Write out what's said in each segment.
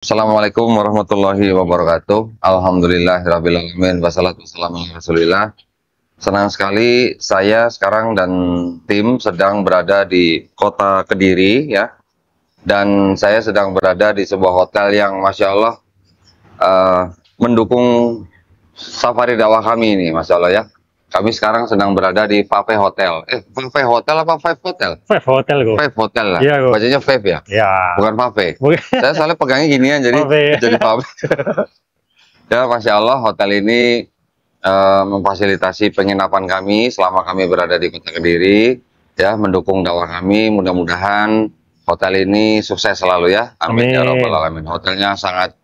Assalamualaikum warahmatullahi wabarakatuh. Alhamdulillahirabbil alamin wassalatu wassalamu ala Rasulillah. Senang sekali saya sekarang dan tim sedang berada di kota Kediri ya. Dan saya sedang berada di sebuah hotel yang Masya Allah mendukung safari dakwah kami ini, Masya Allah ya. Kami sekarang sedang berada di Pave Hotel. Pave Hotel apa Five Hotel? Five Hotel kok. Five Hotel lah. Iya, kok. Bacanya Five ya? Ya. Bukan Pave. Bukan. Saya soalnya pegangnya ginian jadi Pave. jadi Pave. Ya, Masya Allah hotel ini memfasilitasi penginapan kami selama kami berada di Kota Kediri, ya, mendukung dakwah kami. Mudah-mudahan hotel ini sukses selalu ya. Amin ya rabbal alamin. Hotelnya sangat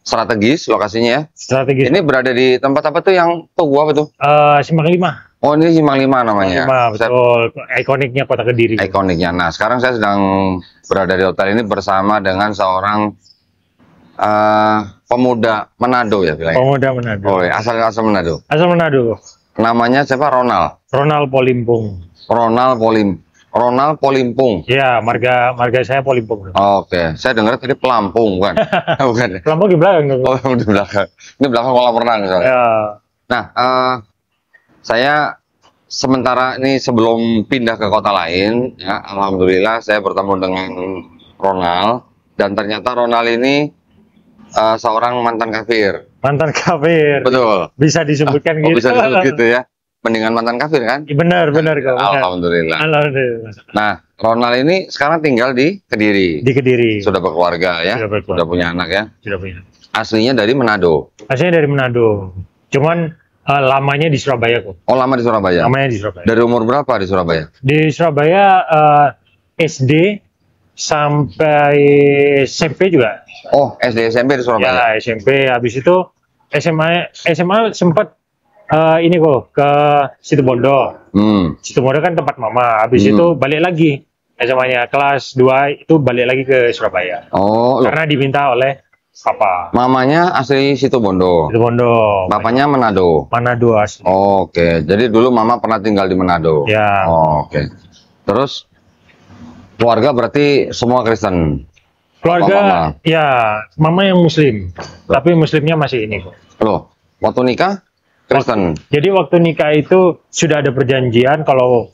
strategis lokasinya ya. Strategis. Ini berada di tempat apa tuh yang tuh apa tuh? Simpang 5. Oh, ini Simpang 5 namanya. 5, betul. Ikoniknya Kota Kediri. Ikoniknya. Nah, sekarang saya sedang berada di hotel ini bersama dengan seorang pemuda Manado ya bilangnya. Pemuda Manado. Oh, ya, asal Manado. Asal Manado. Namanya siapa? Ronald Polimpung. Ronald Polimpung. Ya, marga saya Polimpung. Oke, saya dengar tadi Pelampung bukan? Bukan. Ya? Pelampung di belakang. Oh, di belakang. Ini belakang kolam renang soalnya. Ya. Nah, saya sementara ini sebelum pindah ke kota lain, ya, alhamdulillah saya bertemu dengan Ronald dan ternyata Ronald ini seorang mantan kafir. Mantan kafir. Betul. Bisa disebutkan gitu. Bisa disebut gitu ya. Mendingan mantan kafir kan? Benar kok. Alhamdulillah. Alhamdulillah. Nah, Ronald ini sekarang tinggal di Kediri. Di Kediri. Sudah berkeluarga ya. Sudah punya anak ya. Sudah punya. Aslinya dari Manado. Aslinya dari Manado. Cuman lamanya di Surabaya kok. Oh, lama di Surabaya. Lamanya di Surabaya. Dari umur berapa di Surabaya? Di Surabaya SD sampai SMP juga. Oh, SD SMP di Surabaya. Ya, SMP. Habis itu SMA sempat ini kok ke Situbondo. Situbondo kan tempat mama. Habis itu balik lagi SMA-nya kelas 2 itu balik lagi ke Surabaya. Oh, karena diminta oleh papa. Mamanya asli Situbondo. Situbondo. Bapaknya Manado. Manado asli. Oke, jadi dulu mama pernah tinggal di Manado. Ya. Oke. Terus keluarga berarti semua Kristen. Keluarga ya, mama yang Muslim. Tapi Muslimnya masih ini kok. Loh, waktu nikah Kristen. Jadi waktu nikah itu sudah ada perjanjian kalau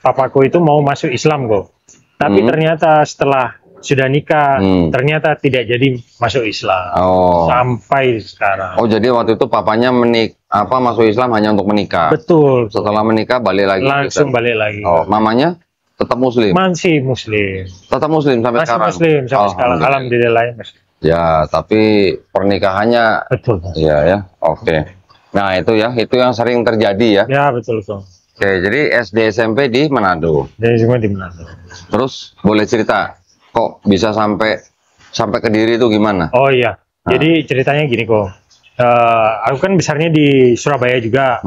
papaku itu mau masuk Islam kok. Tapi ternyata setelah sudah nikah, ternyata tidak jadi masuk Islam. Sampai sekarang. Oh, jadi waktu itu papanya masuk Islam hanya untuk menikah. Betul. Setelah menikah balik lagi. Langsung balik lagi. Oh, mamanya tetap Muslim. Masih Muslim. Tetap Muslim sampai sekarang. Masih Muslim sampai sekarang. Alhamdulillah. Ya, tapi pernikahannya. Betul. Iya ya. Oke. Nah, itu yang sering terjadi ya. Ya, betul. Oke, jadi SD SMP di Manado. Jadi semua di Manado. Terus boleh cerita kok bisa sampai Kediri itu gimana? Oh iya. Jadi ceritanya gini kok. Aku kan besarnya di Surabaya juga.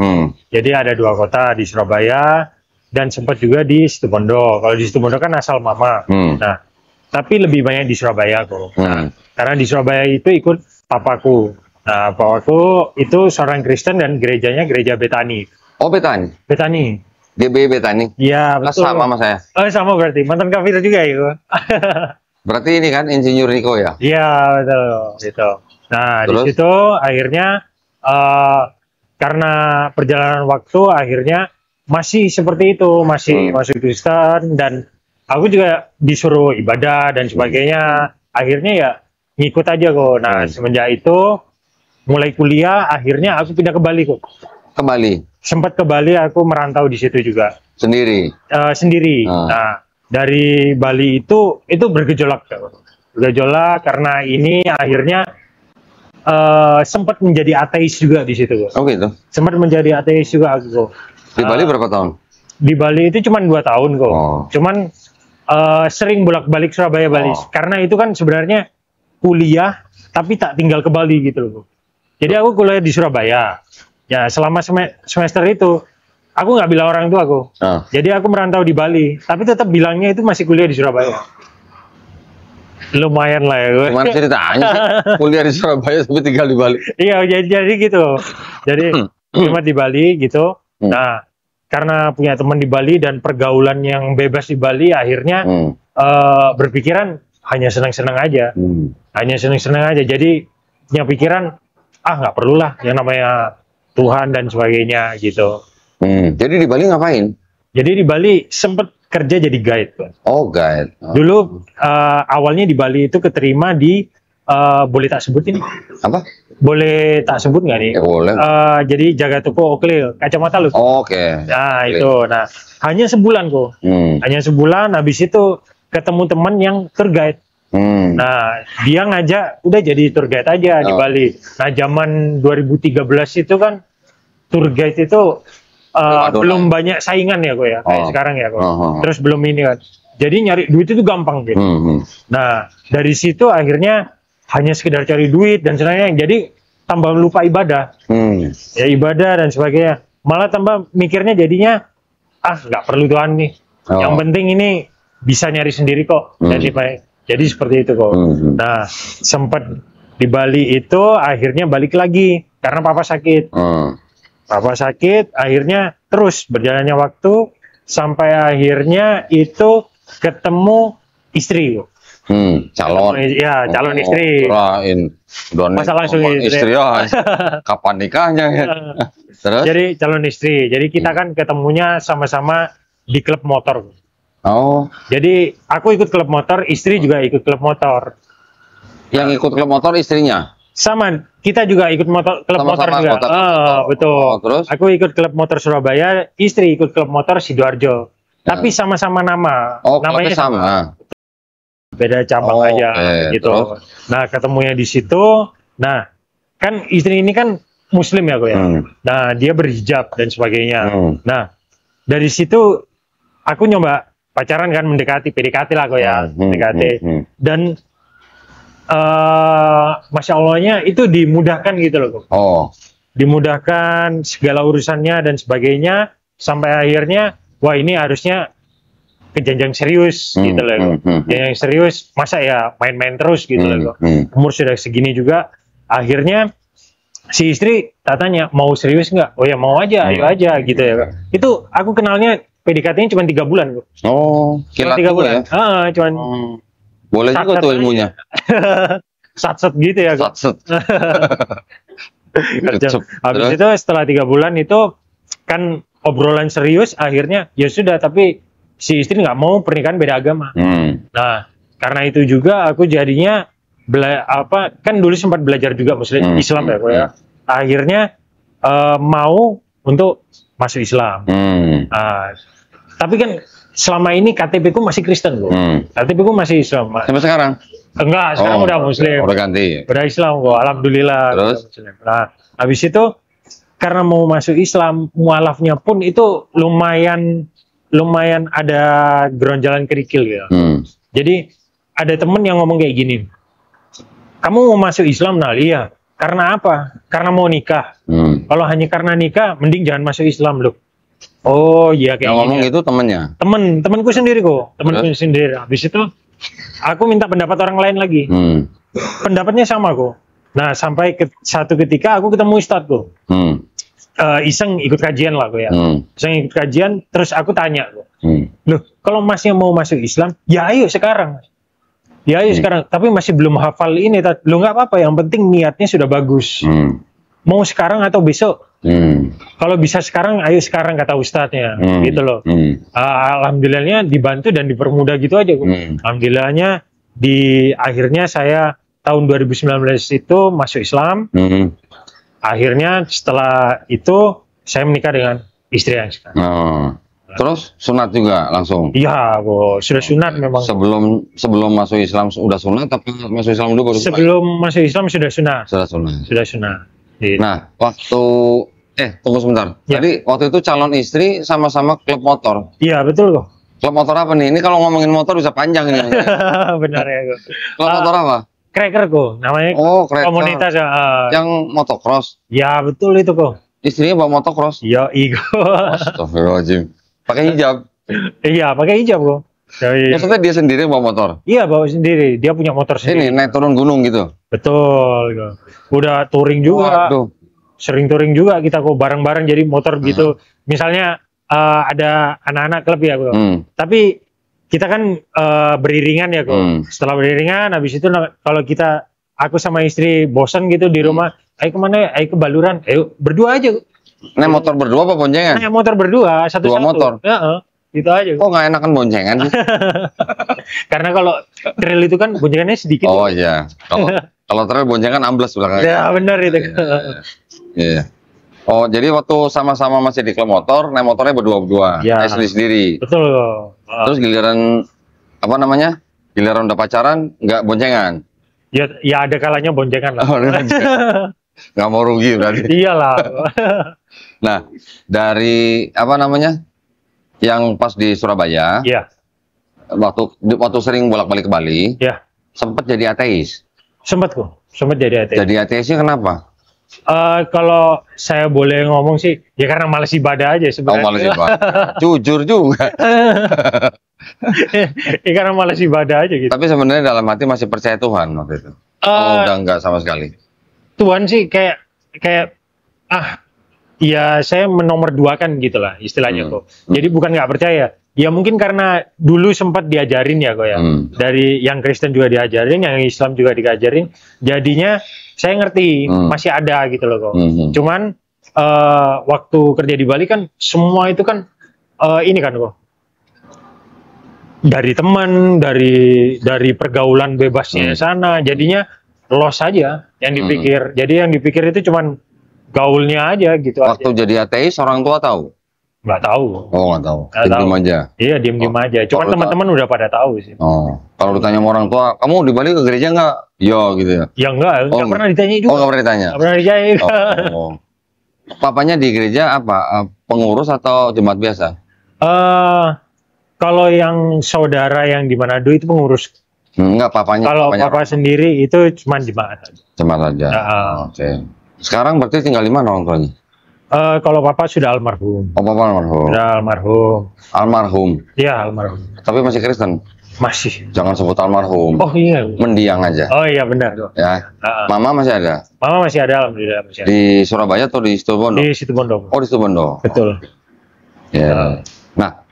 Jadi ada 2 kota di Surabaya dan sempat juga di Situbondo. Kalau di Situbondo kan asal mama. Nah, tapi lebih banyak di Surabaya kok. Nah, karena di Surabaya itu ikut papaku. Nah, papaku itu seorang Kristen dan gerejanya gereja Betani. Oh, Betani? Betani. GBI Betani? Iya, betul. Sama sama saya. Oh, sama berarti. Mantan kafir juga ya. Berarti ini kan Insinyur Niko ya? Iya, betul. Gitu. Nah, terus? Di situ akhirnya karena perjalanan waktu akhirnya masih seperti itu, masih masuk Kristen dan aku juga disuruh ibadah dan sebagainya. Akhirnya ya ngikut aja kok. Nah, semenjak itu mulai kuliah, akhirnya aku pindah ke Bali kok. Ke Bali? Sempat ke Bali, aku merantau di situ juga. Sendiri? Sendiri. Nah, dari Bali itu bergejolak. Bergejolak karena ini akhirnya sempat menjadi ateis juga di situ kok. Oh gitu? Sempat menjadi ateis juga aku kok. Di Bali berapa tahun? Di Bali itu cuma 2 tahun kok. Cuman sering bolak-balik Surabaya Bali. Karena itu kan sebenarnya kuliah tapi tak tinggal ke Bali gitu loh. Jadi aku kuliah di Surabaya. Ya selama semester itu aku nggak bilang orang tua aku. Jadi aku merantau di Bali. Tapi tetap bilangnya itu masih kuliah di Surabaya. Lumayan lah ya gue. Gimana ceritanya sih? Kuliah di Surabaya tapi tinggal di Bali. Iya jadi gitu. Jadi cuma di Bali gitu. Nah karena punya teman di Bali dan pergaulan yang bebas di Bali akhirnya berpikiran hanya senang-senang aja. Hanya senang-senang aja. Jadi punya pikiran, nggak perlulah yang namanya Tuhan dan sebagainya gitu. Jadi di Bali ngapain? Jadi di Bali sempet kerja jadi guide, Bang. Oh, guide. Dulu awalnya di Bali itu keterima di boleh tak sebut ini? Apa? Boleh tak sebut nggak nih? Ya, boleh. Jadi jaga toko Oakley, kacamata lu. Oke. Nah itu, nah hanya sebulan kok. Hanya sebulan, habis itu ketemu teman yang tour guide. Nah dia ngajak, udah jadi tour guide aja di Bali. Nah zaman 2013 itu kan tour guide itu belum banyak saingan ya kok ya, kayak sekarang ya kok. Terus belum ini kan. Jadi nyari duit itu gampang gitu. Nah dari situ akhirnya hanya sekedar cari duit dan sebagainya. Jadi tambah lupa ibadah. Ya ibadah dan sebagainya. Malah tambah mikirnya jadinya, nggak perlu Tuhan nih. Yang penting ini bisa nyari sendiri kok. Jadi seperti itu kok. Nah sempat di Bali itu akhirnya balik lagi karena papa sakit. Papa sakit, akhirnya terus berjalannya waktu sampai akhirnya itu ketemu istri. Calon. Ya, calon istri. Masa langsung istri ya. Kapan nikahnya ya? Terus? Jadi calon istri. Jadi kita kan ketemunya sama-sama di klub motor. Oh. Jadi aku ikut klub motor, istri juga ikut klub motor. Yang ikut klub motor istrinya? Sama, kita juga ikut klub motor juga. Betul. Terus? Aku ikut klub motor Surabaya, istri ikut klub motor Sidoarjo. Tapi sama-sama nama. Namanya sama. Beda cabang aja gitu. Terus? Nah, ketemunya di situ. Nah, kan istri ini kan Muslim ya, kok ya. Nah, dia berhijab dan sebagainya. Nah, dari situ aku nyoba pacaran kan, mendekati, PDKT lah kok ya, PDKT. Dan Masya Allahnya itu dimudahkan gitu loh. Dimudahkan segala urusannya dan sebagainya sampai akhirnya wah ini harusnya ke jenjang serius gitu loh. Jenjang serius masa ya main-main terus gitu loh. Umur sudah segini juga akhirnya si istri tanya mau serius nggak? Oh ya mau aja, ayo aja gitu ya. Itu aku kenalnya PDKT-nya cuma 3 bulan. Cuma 3 bulan. Cuman boleh juga tuh ilmunya. Satset gitu ya. Satset. Habis itu setelah 3 bulan itu kan obrolan serius, akhirnya ya sudah, tapi si istri nggak mau pernikahan beda agama. Nah karena itu juga aku jadinya kan dulu sempat belajar juga Muslim Islam ya, ya. Akhirnya mau untuk masuk Islam. Tapi kan selama ini KTP ku masih Kristen loh. KTP ku masih Islam. Sampai sekarang? Enggak, sekarang udah Muslim. Udah ganti. Udah Islam kok, alhamdulillah. Terus? Nah, habis itu karena mau masuk Islam, mualafnya pun itu lumayan ada geronjalan kerikil gitu. Jadi ada temen yang ngomong kayak gini, kamu mau masuk Islam? Nah iya, karena apa? Karena mau nikah. Kalau hanya karena nikah, mending jangan masuk Islam loh. Oh iya kayak yang ngomong itu temennya? Temenku sendiri kok, temenku sendiri. Habis itu aku minta pendapat orang lain lagi. Pendapatnya sama kok. Nah sampai satu ketika aku ketemu Ustadz kok. Iseng ikut kajian lah kok ya. Iseng ikut kajian, terus aku tanya kok. Loh kalau masnya mau masuk Islam, ya ayo sekarang. Ya ayo sekarang. Tapi masih belum hafal ini. Loh nggak apa-apa, yang penting niatnya sudah bagus. Mau sekarang atau besok? Kalau bisa sekarang, ayo sekarang kata ustadznya, gitu loh. Alhamdulillahnya dibantu dan dipermudah gitu aja. Alhamdulillahnya akhirnya saya tahun 2019 itu masuk Islam. Akhirnya setelah itu saya menikah dengan istri yang sekarang. Terus sunat juga langsung? Iya, sudah sunat memang. Sebelum masuk Islam sudah sunat, tapi masuk Islam dulu baru? Sebelum masuk Islam sudah sunat. Sudah sunat. Gitu. Nah, tunggu sebentar. Ya. Jadi waktu itu calon istri sama-sama klub motor. Iya, betul kok. Klub motor apa nih? Ini kalau ngomongin motor bisa panjang ini. Benar ya kok. Klub motor apa? Cracker kok, namanya. Cracker. Komunitas ya. Yang motocross. Ya, betul itu kok. Istrinya bawa motocross. Iya, Astagfirullahaladzim. Pakai hijab. Iya, pakai hijab kok. Maksudnya dia sendiri bawa motor? Iya, bawa sendiri. Dia punya motor sendiri. Ini naik turun gunung gitu? Betul. Udah touring juga. Waduh. Sering touring juga kita kok, bareng-bareng jadi motor gitu. Misalnya ada anak-anak klub ya kok. Tapi kita kan beriringan ya kok. Setelah beriringan, habis itu kalau aku sama istri bosan gitu di rumah, ayo kemana? Ayo ke Baluran. Ayo berdua aja. Naik motor berdua apa boncengan? Naik motor berdua, satu-satu. Dua motor. Gitu aja. Kok nggak enakan boncengan sih? Karena kalau trail itu kan boncengannya sedikit. Oh iya. Kalau trail boncengan ambles belakang. Ya benar itu. Iya. Oh jadi waktu sama-sama masih di klub motor, naik motornya berdua-berdua, naik sendiri-sendiri. Betul. Terus giliran apa namanya? Giliran udah pacaran nggak boncengan? Ya ada kalanya boncengan lah. Nggak mau rugi berarti. Iyalah. Nah, dari apa namanya? Yang pas di Surabaya, iya. Waktu sering bolak-balik ke Bali, iya. Sempat jadi ateis. Sempat jadi ateis. Jadi ateisnya kenapa? Kalau saya boleh ngomong sih, ya karena malas ibadah aja sebenarnya. Oh, malas ibadah. Jujur juga. Ya karena malas ibadah aja gitu. Tapi sebenarnya dalam hati masih percaya Tuhan waktu itu. Udah enggak sama sekali. Tuhan sih kayak ya saya menomorduakan gitulah istilahnya kok. Jadi bukan nggak percaya. Ya mungkin karena dulu sempat diajarin ya kok ya. Dari yang Kristen juga diajarin, yang Islam juga diajarin. Jadinya saya ngerti masih ada gitu loh kok. Cuman waktu kerja di Bali kan semua itu kan ini kan kok. Dari teman, dari pergaulan bebasnya sana, jadinya los aja yang dipikir. Jadi yang dipikir itu cuman gaulnya aja gitu. Waktu aja. Jadi ateis orang tua tahu? Nggak tahu. Oh nggak tahu. Diem aja. Iya diem aja. Cuman teman-teman udah pada tahu sih. Oh kalau ditanya sama orang tua, kamu di Bali ke gereja nggak? Iya gitu ya. Ya nggak pernah ditanya juga. Oh nggak pernah ditanya. Nggak pernah ditanya. Oh. Papanya di gereja apa? Pengurus atau jemaat biasa? Kalau yang saudara yang di Manado itu pengurus. Enggak, papanya. Kalau papa sendiri itu cuma jemaat aja. Jemaat aja. Oke. Sekarang berarti tinggal di mana orang tuanya? Kalau papa sudah almarhum. Oh, papa almarhum. Sudah almarhum. Almarhum. Iya, almarhum. Tapi masih Kristen? Masih. Jangan sebut almarhum. Oh iya. Mendiang aja. Oh iya benar. Ya. Mama masih ada? Mama masih ada, alhamdulillah masih ada. Di Surabaya atau di Situbondo? Di Situbondo. Oh, di Situbondo. Betul. Ya. Nah,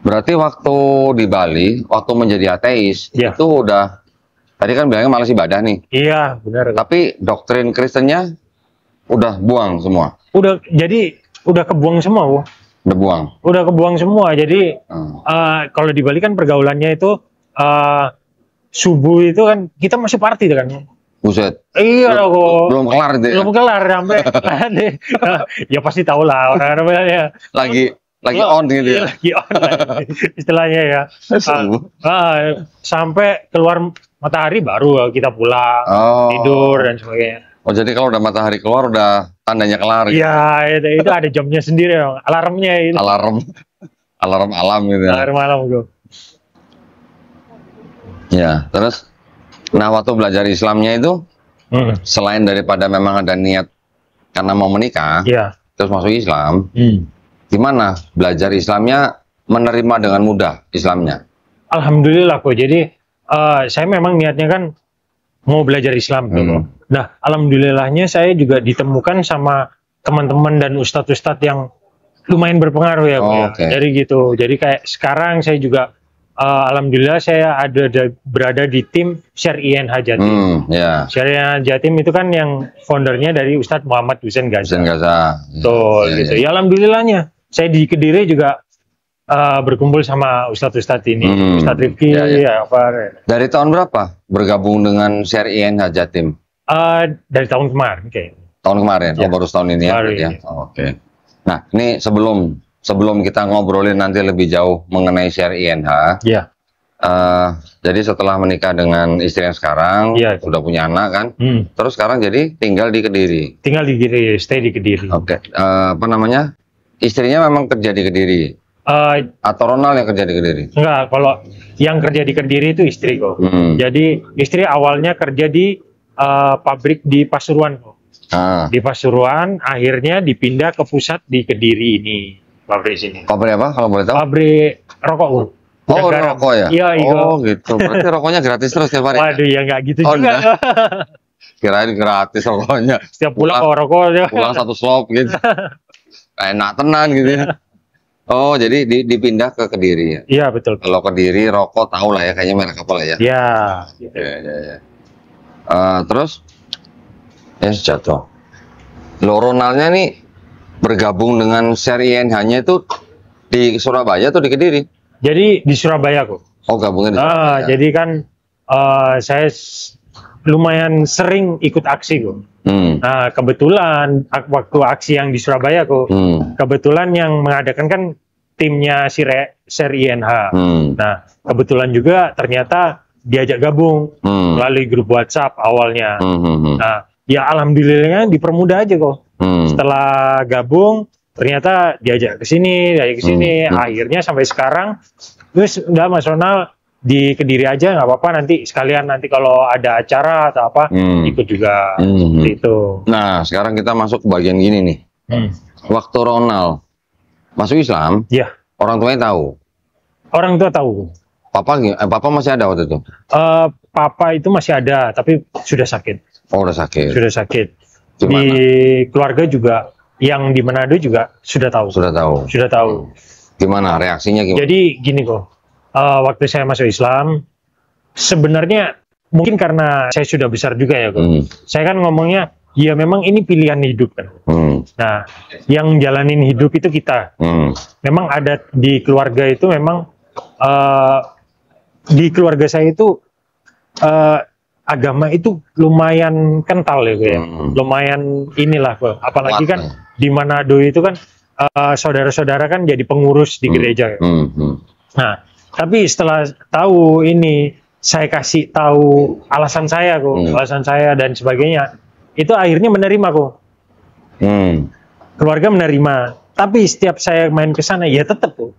berarti waktu di Bali, waktu menjadi ateis, itu udah, tadi kan bilangnya malas ibadah nih. Iya, benar. Tapi doktrin Kristennya udah buang semua? Udah, jadi udah kebuang semua, Bu. Udah buang? Udah kebuang semua, jadi kalau di Bali kan pergaulannya itu, subuh itu kan, kita masih party kan. Buset. Iya kok. Belum kelar itu ya? Belum kelar, sampai. Ya pasti tahu lah orang-orangnya. Lagi on gitu ya? Lagi on istilahnya ya. Sampai keluar matahari baru kita pulang, tidur dan sebagainya. Oh jadi kalau udah matahari keluar udah tandanya kelar? Iya, itu ada jamnya sendiri, alarmnya itu. Alarm alam gitu ya? Alarm alam gitu. Ya, terus nah waktu belajar Islamnya itu, selain daripada memang ada niat karena mau menikah, terus masuk Islam, gimana belajar Islamnya, menerima dengan mudah Islamnya? Alhamdulillah kok. Jadi saya memang niatnya kan mau belajar Islam gitu. Nah, alhamdulillahnya saya juga ditemukan sama teman-teman dan ustadz-ustadz yang lumayan berpengaruh ya, Jadi gitu. Jadi kayak sekarang saya juga alhamdulillah saya berada di tim Share INH Jatim. Share INH Jatim itu kan yang foundernya dari Ustadz Muhammad Hussein Gaza. Gitu. Ya alhamdulillahnya. Saya di Kediri juga berkumpul sama ustadz-ustadz ini, Ustadz Rifki, Dari tahun berapa bergabung dengan Share INH Jatim? Dari tahun kemarin, Tahun kemarin, baru setahun ini ya. Oke. Nah, ini sebelum kita ngobrolin nanti lebih jauh mengenai Share INH. Jadi setelah menikah dengan istri yang sekarang, sudah punya anak kan, terus sekarang jadi tinggal di Kediri. Tinggal di Kediri, stay di Kediri. Oke. Apa namanya? Istrinya memang kerja di Kediri? Atau Ronald yang kerja di Kediri? Enggak, kalau yang kerja di Kediri itu istri kok. Jadi istri awalnya kerja di pabrik di Pasuruan kok. Di Pasuruan, akhirnya dipindah ke pusat di Kediri ini, pabrik sini. Pabrik apa kalau boleh tahu? Pabrik rokok. Oh, rokok ya? Iya, oh gitu, berarti rokoknya gratis terus tiap hari? Waduh, ya nggak gitu juga. Kirain gratis rokoknya. Setiap pulang rokok aja. Pulang satu slop gitu. Enak tenan gitu ya. Oh, jadi dipindah ke Kediri ya? Iya, betul. Kalau Kediri rokok tahu lah ya, kayaknya merek apa lah ya? Iya. Ya. Terus, jatuh. Lo Ronaldnya nih bergabung dengan seri hanya itu di Surabaya atau di Kediri? Jadi di Surabaya kok. Oh, gabungnya di Surabaya. Jadi kan saya lumayan sering ikut aksi kok. Nah, kebetulan waktu aksi yang di Surabaya kok, kebetulan yang mengadakan kan timnya seri INH. Nah, kebetulan juga ternyata diajak gabung melalui grup WhatsApp awalnya. Nah, ya alhamdulillahnya dipermudah aja kok. Setelah gabung, ternyata diajak ke sini, akhirnya sampai sekarang, terus udah Mas Ronald di Kediri aja nggak apa-apa, nanti sekalian nanti kalau ada acara atau apa ikut juga itu. Nah, sekarang kita masuk ke bagian gini nih. Waktu Ronald masuk Islam, ya, orang tuanya tahu. Orang tua tahu. Papa masih ada waktu itu? Papa itu masih ada, tapi sudah sakit. Oh, udah sakit. Sudah sakit. Gimana? Di keluarga juga, yang di Manado juga sudah tahu. Sudah tahu. Sudah tahu. Gimana reaksinya gimana? Jadi gini kok. Waktu saya masuk Islam, sebenarnya mungkin karena saya sudah besar juga ya, saya kan ngomongnya, ya memang ini pilihan hidup kan. Nah, yang jalanin hidup itu kita. Memang ada di keluarga itu memang di keluarga saya itu agama itu lumayan kental ya, ya. Lumayan inilah kok. Apalagi kan di Manado itu kan saudara-saudara kan jadi pengurus di gereja. Ya. Nah, tapi setelah tahu ini, saya kasih tahu alasan saya kok, alasan saya dan sebagainya, itu akhirnya menerima kok. Keluarga menerima. Tapi setiap saya main ke sana, ya tetap kok.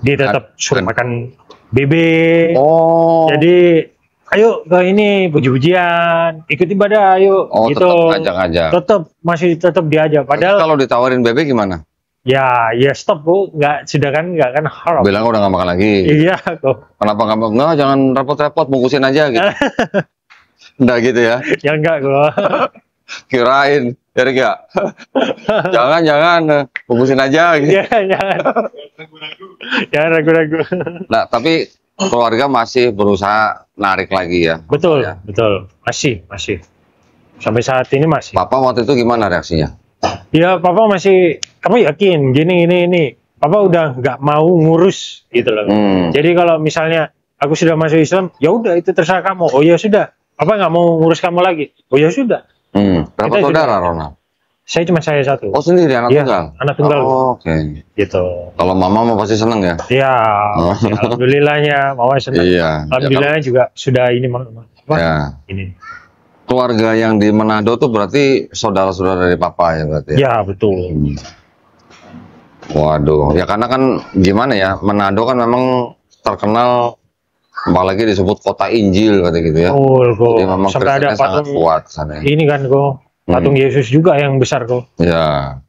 Dia tetap suruh makan bebek. Oh. Jadi, ayo ke ini puji-pujian, ikut ibadah, ayo. Oh, gitu. Tetap ngajak-ngajak. Masih tetap diajak. Padahal kalau ditawarin bebek gimana? Ya stop bu, nggak kan haram. Bilang udah nggak makan lagi. Iya kok. Kenapa nggak? Jangan repot-repot, bungkusin aja gitu. Nggak gitu ya? Ya enggak kok. Kirain, jadi enggak. jangan, bungkusin aja. Gitu. Iya, jangan ragu-ragu. Nah, tapi keluarga masih berusaha narik lagi ya. Betul, ya. Betul. Masih. Sampai saat ini masih. Papa waktu itu gimana reaksinya? Ya, Papa masih, kamu yakin gini. Papa udah nggak mau ngurus gitu loh. Jadi kalau misalnya aku sudah masuk Islam, ya udah itu terserah kamu. Oh ya sudah, Papa nggak mau ngurus kamu lagi. Oh ya sudah. Berapa saudara Ronald? Saya satu. Oh sendiri anak tunggal? Anak tunggal. Oh, oke. Gitu. Kalau mama mau pasti seneng ya? Iya. Alhamdulillahnya, mama seneng. Iya. Alhamdulillahnya juga sudah ini apa? Ya. Ini. Keluarga yang di Manado tuh berarti saudara-saudara dari papa ya berarti? Ya betul. Waduh, ya karena kan gimana ya, Manado kan memang terkenal, apalagi disebut kota Injil kata gitu ya. Jadi memang sampai ada patung sangat kuat sana. Ini kan kok patung Yesus juga yang besar kok. Ya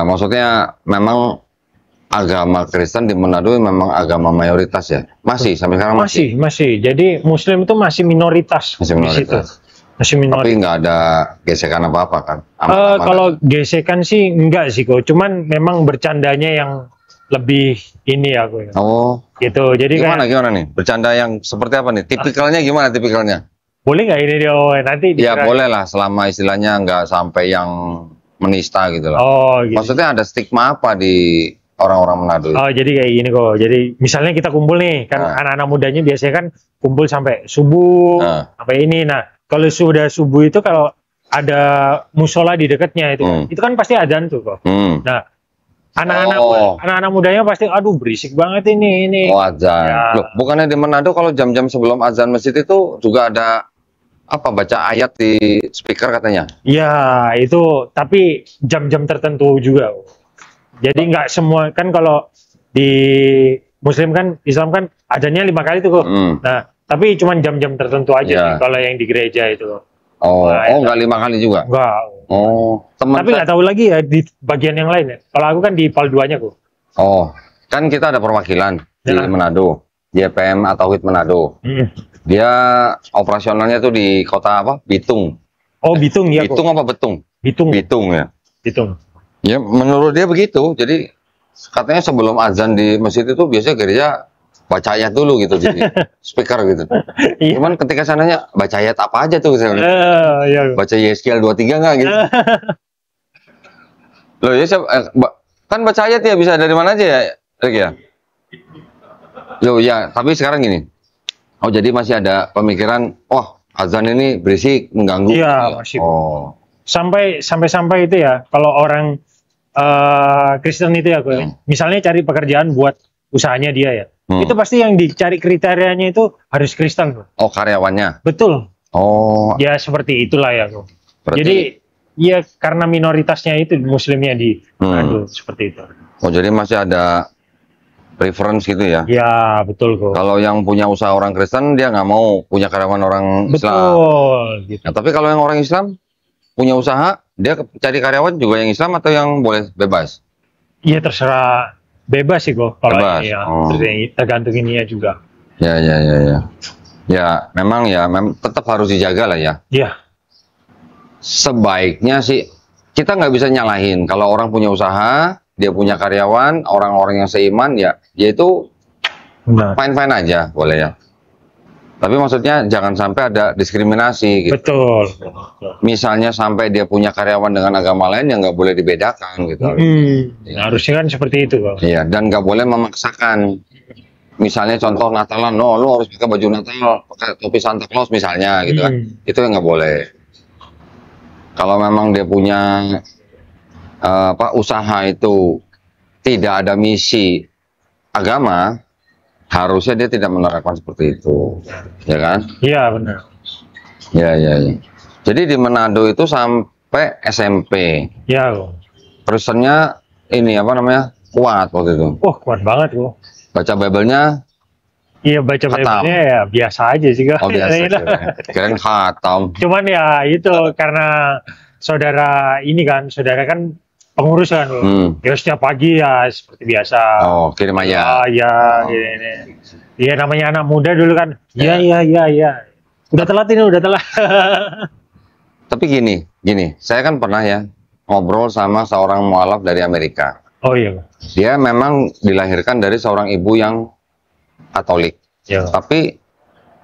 maksudnya memang agama Kristen di Manado memang agama mayoritas ya, masih sampai sekarang masih. Jadi Muslim itu masih minoritas. Masih minoritas. Tapi nggak ada gesekan apa-apa kan? Kalau gesekan sih enggak sih kok, cuman memang bercandanya yang lebih ini ya kok. Oh. Gitu. Jadi gimana nih? Bercanda yang seperti apa nih? Tipikalnya gimana tipikalnya? Boleh nggak ini dia? Nanti. Ya boleh lah, selama istilahnya nggak sampai yang menista gitu lah. Oh. Gitu. Maksudnya ada stigma apa di orang-orang Manado? Oh, jadi kayak gini kok. Jadi misalnya kita kumpul nih, kan anak-anak mudanya biasanya kan kumpul sampai subuh, sampai ini. Nah, kalau sudah subuh itu kalau ada musola di dekatnya itu kan pasti adzan tuh kok. Nah, anak-anak mudanya pasti, aduh berisik banget ini. Oh, adzan. Ya. Loh, bukannya di Manado kalau jam-jam sebelum adzan masjid itu juga ada baca ayat di speaker katanya? Ya, itu tapi jam-jam tertentu juga. Jadi nggak semua kan, kalau di Muslim kan, Islam kan adanya 5 kali tuh kok. Nah, tapi cuma jam-jam tertentu aja nih, kalau yang di gereja itu. Nggak 5 kali juga? Nggak. Tapi nggak tahu lagi ya di bagian yang lain ya. Kalau aku kan di PAL 2-nya kok. Kan kita ada perwakilan di Manado, JPM atau Tauhid Manado. Dia operasionalnya tuh di kota Bitung. Oh, Bitung ya. Bitung apa Betung? Bitung ya. Bitung. Ya, menurut dia begitu. Jadi katanya sebelum azan di masjid itu biasanya gereja baca ayat dulu gitu di speaker gitu. Iya. Cuman ketika sananya baca ayat apa aja tuh misalnya. Iya. Baca Yeskiel 23 nggak gitu. Loh ya kan baca ayat ya bisa dari mana aja ya, Rick ya? Loh ya, tapi sekarang gini. Oh, jadi masih ada pemikiran, oh, azan ini berisik, mengganggu. Iya, masih. Oh. Sampai itu ya, kalau orang Kristen itu ya, misalnya cari pekerjaan buat usahanya dia ya, itu pasti yang dicari kriterianya itu harus Kristen. Oh, karyawannya? Betul. Oh. Ya seperti itulah ya. Berarti... Jadi ya karena minoritasnya itu Muslimnya di Manado seperti itu. Oh, jadi masih ada preference gitu ya? Ya betul kok. Kalau yang punya usaha orang Kristen dia nggak mau punya karyawan orang Islam. Betul. Gitu. Nah, tapi kalau yang orang Islam punya usaha, dia cari karyawan juga yang Islam atau yang boleh bebas? Iya terserah, bebas sih kok. Kalau bebas. ya, tergantung ininya juga. Ya. Ya, memang tetap harus dijaga lah ya. Iya. Sebaiknya sih kita nggak bisa nyalahin kalau orang punya usaha, dia punya karyawan, orang-orang yang seiman ya, dia itu fine-fine aja, boleh ya. Tapi maksudnya jangan sampai ada diskriminasi gitu. Betul. Misalnya sampai dia punya karyawan dengan agama lain yang nggak boleh dibedakan gitu. Ya. Harusnya kan seperti itu kok. Iya, dan nggak boleh memaksakan. Misalnya contoh Natalan, no, lu harus pakai baju Natal, pakai topi Santa Claus misalnya gitu kan. Itu yang nggak boleh. Kalau memang dia punya usaha itu tidak ada misi agama, harusnya dia tidak menerapkan seperti itu, ya kan? Iya benar. Ya. Jadi di Manado itu sampai SMP. Ya. Kristennya ini apa namanya kuat waktu itu. Oh kuat banget kok. Baca Bible-nya. Iya baca Bible-nya ya biasa aja sih kak. Oh biasa. Kirain khatam. Cuman ya itu karena saudara kan pengurus kan, ya setiap pagi ya seperti biasa. Oh, kirim aja. Iya namanya anak muda dulu kan. Iya. Udah telat ini, udah telat. Tapi gini, saya kan pernah ya ngobrol sama seorang mualaf dari Amerika. Oh iya. Dia memang dilahirkan dari seorang ibu yang Katolik. Ya. Tapi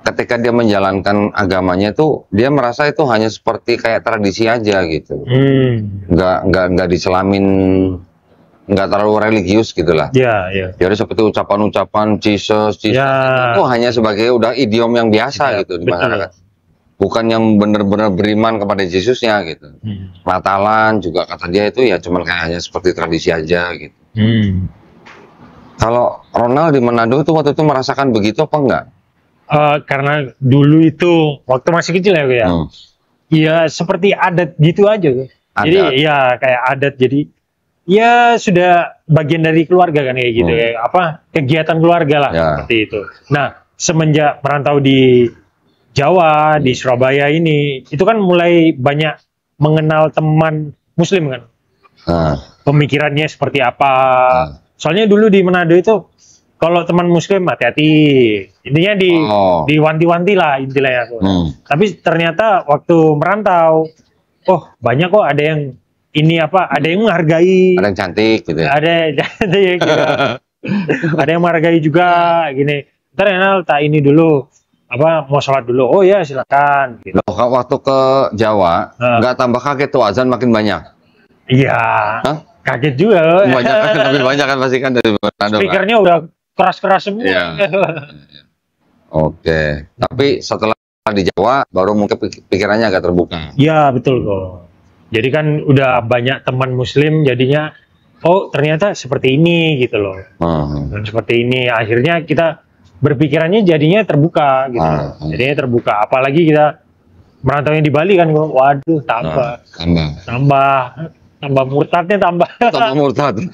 ketika dia menjalankan agamanya tuh dia merasa itu hanya seperti kayak tradisi aja gitu. Nggak diselamin, nggak terlalu religius gitulah. Iya. Jadi seperti ucapan-ucapan Jesus itu hanya sebagai udah idiom yang biasa gitu di masyarakat. Bukan yang benar-benar beriman kepada Yesusnya gitu. Natalan juga kata dia itu ya cuman kayak hanya seperti tradisi aja gitu. Kalau Ronald di Manado itu waktu itu merasakan begitu apa enggak? Karena dulu itu waktu masih kecil ya, ya seperti adat gitu aja. Jadi ya kayak adat, jadi ya sudah bagian dari keluarga kan kayak gitu, kayak kegiatan keluarga lah seperti itu. Nah semenjak merantau di Jawa, di Surabaya ini, itu kan mulai banyak mengenal teman Muslim kan, pemikirannya seperti apa. Soalnya dulu di Manado itu kalau teman Muslim hati-hati, intinya diwanti-wanti lah intinya aku. Tapi ternyata waktu merantau, banyak kok ada yang ada yang menghargai, ada yang cantik gitu ya. Ada cantik gitu. Ada yang menghargai juga gini. Ntar tak ini dulu, mau sholat dulu. Oh ya silakan. Gitu. Loh, waktu ke Jawa nggak tambah kaget tuh azan makin banyak? Iya. Kaget juga. Banyak kan, lebih banyak kan pasti kan dari Manado. Speakernya udah keras-keras semua. Iya. Oke. Tapi setelah di Jawa baru mungkin pikirannya agak terbuka. Iya betul kok. Jadi kan udah banyak teman Muslim jadinya, ternyata seperti ini gitu loh. Dan seperti ini akhirnya kita berpikirannya jadinya terbuka gitu. Jadinya terbuka. Apalagi kita merantaunya di Bali kan, waduh tambah murtadnya tambah murtad.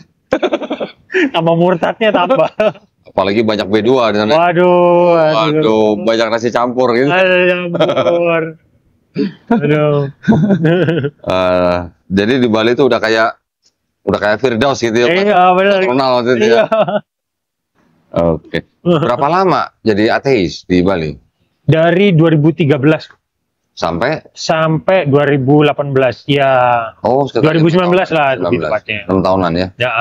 Tambah murtadnya tambah. Apalagi banyak B2 di sana. Waduh, banyak nasi campur gitu. Aduh. Jadi di Bali itu udah kayak Firdaus gitu ya. Iya, benar. Ronald itu ya. Oke. Berapa lama jadi ateis di Bali? Dari 2013 sampai 2018 ya. Oh, 2019 lah lebih tepatnya. 6 tahunan ya. Ya.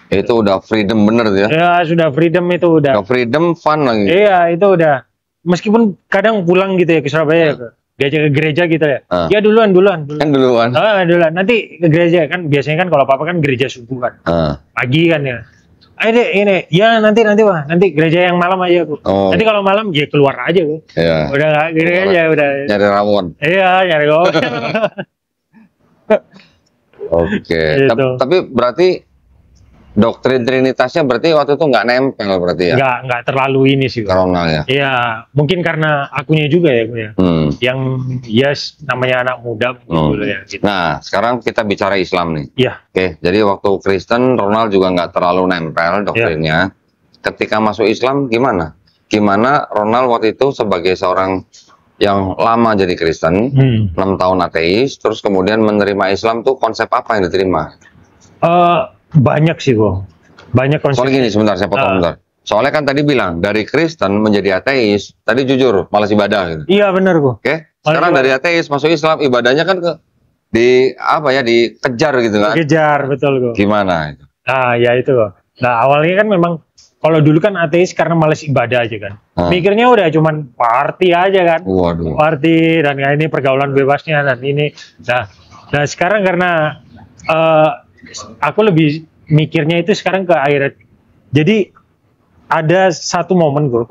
Itu udah freedom bener tuh ya. Ya sudah freedom itu udah. Udah freedom fun lagi. Iya itu udah. Meskipun kadang pulang gitu ya ke Surabaya, diajak ke gereja gitu ya. Ya duluan. Kan duluan. Duluan. Nanti ke gereja kan biasanya kan kalau apa-apa kan gereja subuh kan. Pagi kan ya. Ayo deh ini. Ya nanti Wah. Nanti gereja yang malam aja aku. Nanti kalau malam ya keluar aja aku. Iya. Udah gak gini aja udah. Nyari rawon. Iya nyari rawon. Oke. Gitu. Tapi berarti doktrin Trinitasnya berarti waktu itu nggak nempel berarti ya? Nggak terlalu ini sih. Ronald ya? Iya, mungkin karena akunya juga ya, gue ya. Yang namanya anak muda gitu ya. Gitu. Nah, sekarang kita bicara Islam nih. Iya. Oke, jadi waktu Kristen Ronald juga nggak terlalu nempel doktrinnya. Ketika masuk Islam gimana? Gimana Ronald waktu itu sebagai seorang yang lama jadi Kristen, 6 tahun ateis, terus kemudian menerima Islam tuh konsep apa yang diterima? Banyak sih kok, banyak konsep. Soalnya gini, sebentar saya potong sebentar. Soalnya kan tadi bilang dari Kristen menjadi ateis, tadi jujur malas ibadah gitu. Iya benar kok. Oke, sekarang dari ateis masuk Islam, ibadahnya kan dikejar gitu kan? Dikejar betul kok. Gimana itu? Nah ya itu kok. Nah awalnya kan memang kalau dulu kan ateis karena malas ibadah aja kan. Mikirnya udah cuman party aja kan. Waduh. Party dan ini pergaulan bebasnya dan ini. Nah sekarang karena aku lebih mikirnya itu sekarang ke akhirat. Jadi ada satu momen gue,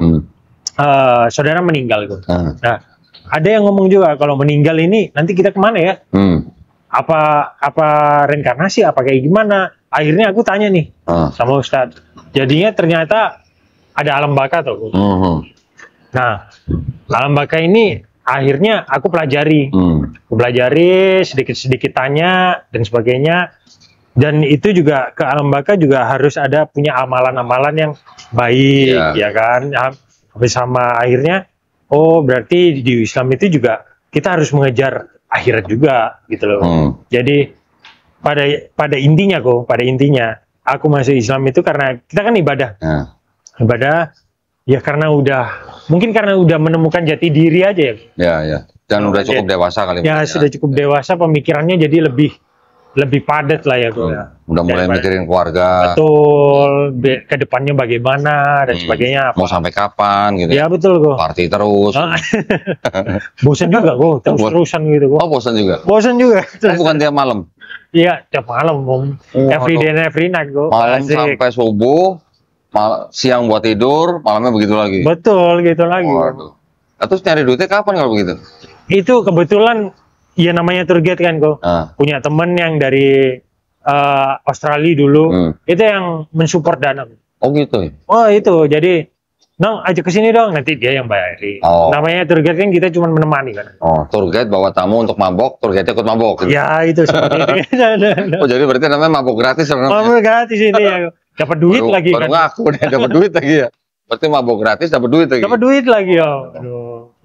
saudara meninggal gue. Nah, ada yang ngomong juga kalau meninggal ini nanti kita kemana ya? Apa reinkarnasi? Apa kayak gimana? Akhirnya aku tanya nih sama Ustadz. Jadinya ternyata ada alam baka tuh. Nah, alam baka ini akhirnya aku pelajari. Aku pelajari sedikit-sedikit tanya dan sebagainya. Dan itu juga ke alam baka juga harus ada punya amalan-amalan yang baik, ya kan? Habis sama akhirnya, oh berarti di Islam itu juga kita harus mengejar akhirat juga, gitu loh. Jadi pada intinya aku masuk Islam itu karena kita kan ibadah, ibadah ya karena mungkin karena udah menemukan jati diri aja ya. Ya. Dan udah cukup dewasa kali. Ya sudah cukup dewasa, pemikirannya jadi lebih padat lah ya gue. Udah mulai mikirin keluarga. Betul, ke depannya bagaimana dan sebagainya. Mau sampai kapan gitu. Ya betul kok. Party terus. Bosan juga kok, terus-terusan gitu kok. Oh bosan juga? Bosan juga. Bukan tiap malam? Iya, tiap malam om. Every day and every night kok. Malam sampai subuh, siang buat tidur, malamnya begitu lagi? Betul, gitu lagi. Waduh. Terus nyari duitnya kapan kalau begitu? Itu kebetulan ya namanya tour guide kan kok. Punya temen yang dari Australia dulu, itu yang mensupport dana. Oh gitu ya? Oh itu, jadi Nong ajak ke sini dong, nanti dia yang bayarin. Namanya tour guide kan kita cuma menemani kan. Oh, tour guide bawa tamu untuk mabok, tour guide ikut mabok. Gitu. Ya itu seperti itu. Oh jadi berarti namanya mabok gratis? Mabok gratis ini ya, dapat duit lagi baru kan. Ngaku deh, dapat duit lagi ya. Berarti mabok gratis dapat duit lagi. Dapat duit lagi ya. Aduh.